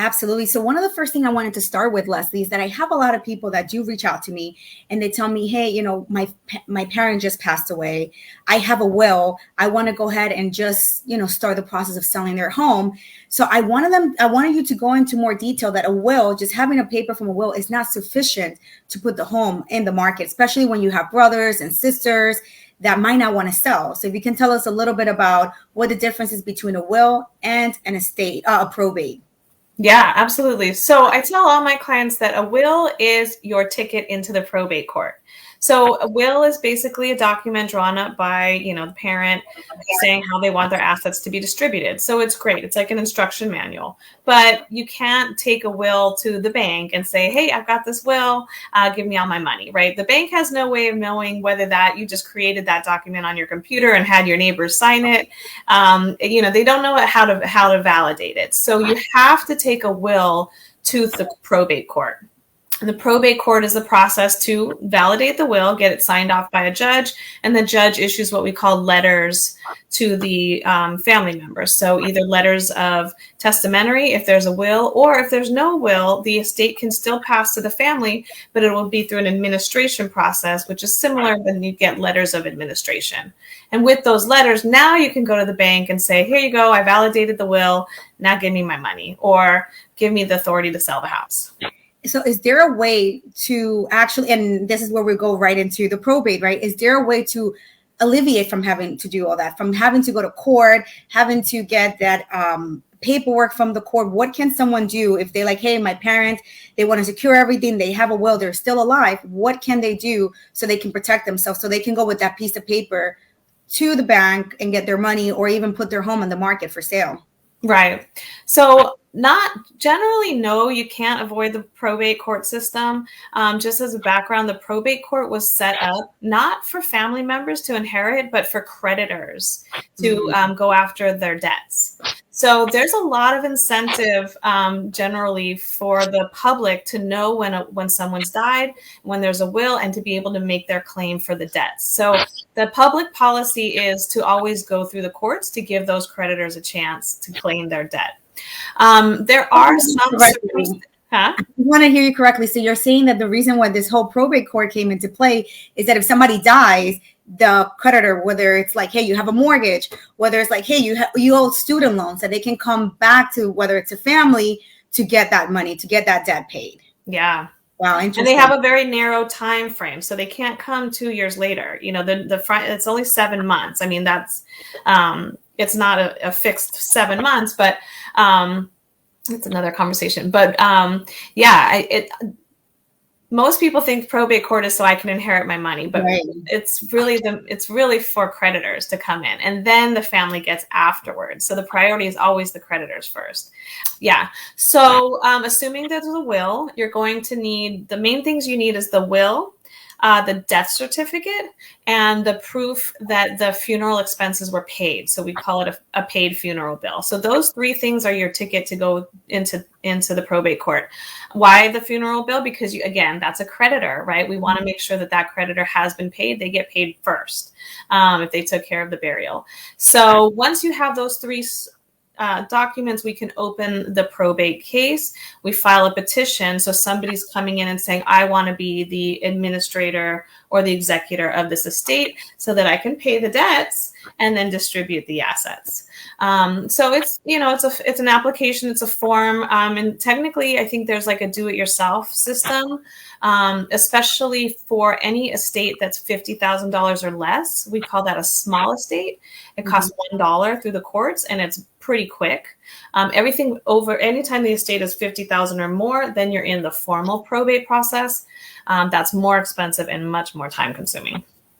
Absolutely. So one of the first thing I wanted to start with, Leslie, is that I have a lot of people that do reach out to me and they tell me, hey, my parent just passed away. I have a will. I want to go ahead and just, start the process of selling their home. So I wanted you to go into more detail that a will, just having a paper from a will is not sufficient to put the home in the market, especially when you have brothers and sisters that might not want to sell. So if you can tell us a little bit about what the difference is between a will and an estate, a probate. Yeah, absolutely. So I tell all my clients that a will is your ticket into the probate court. So a will is basically a document drawn up by, the parent saying how they want their assets to be distributed. So it's great. It's like an instruction manual, but you can't take a will to the bank and say, hey, I've got this will, give me all my money, right? The bank has no way of knowing whether that you just created that document on your computer and had your neighbors sign it. They don't know how to validate it. So you have to take a will to the probate court. And the probate court is the process to validate the will, get it signed off by a judge, and the judge issues what we call letters to the family members. So either letters of testamentary, if there's a will, or if there's no will, the estate can still pass to the family, but it will be through an administration process, which is similar when you get letters of administration. And with those letters, now you can go to the bank and say, here you go, I validated the will, now give me my money, or give me the authority to sell the house. So is there a way to actually, and this is where we go right into the probate, right? Is there a way to alleviate from having to do all that, from having to go to court, having to get that paperwork from the court? What can someone do if they're like, hey, my parents, they want to secure everything, they have a will, they're still alive. What can they do so they can protect themselves, so they can go with that piece of paper to the bank and get their money, or even put their home on the market for sale? Right. So not generally, no, you can't avoid the probate court system. Just as a background, the probate court was set up not for family members to inherit, but for creditors to go after their debts. So there's a lot of incentive generally for the public to know when someone's died, when there's a will, and to be able to make their claim for the debts. So the public policy is to always go through the courts to give those creditors a chance to claim their debt. There are some. I want to hear you correctly. So you're saying that the reason why this whole probate court came into play is that if somebody dies, the creditor, whether it's like, hey, you have a mortgage, whether it's like, hey, you owe student loans, that they can come back to, whether it's a family, to get that money, to get that debt paid. Yeah. Wow, interesting. And they have a very narrow time frame, so they can't come 2 years later. It's only 7 months. I mean, that's it's not a fixed 7 months, but it's another conversation. But most people think probate court is so I can inherit my money, but right. it's really for creditors to come in, and then the family gets afterwards. So the priority is always the creditors first. Yeah. So assuming there's a will, you're going to need, the main things you need is the will, the death certificate, and the proof that the funeral expenses were paid. So we call it a paid funeral bill. So those 3 things are your ticket to go into the probate court. Why the funeral bill? Because that's a creditor, right? We want to make sure that creditor has been paid. They get paid first if they took care of the burial. So once you have those 3 documents, we can open the probate case. We file a petition. So somebody's coming in and saying, I want to be the administrator or the executor of this estate so that I can pay the debts and then distribute the assets. So it's an application, it's a form. And technically, I think there's like a do-it-yourself system, especially for any estate that's $50,000 or less. We call that a small estate. It costs $1 through the courts, and it's pretty quick. Everything over, anytime the estate is $50,000 or more, then you're in the formal probate process. That's more expensive and much more time consuming.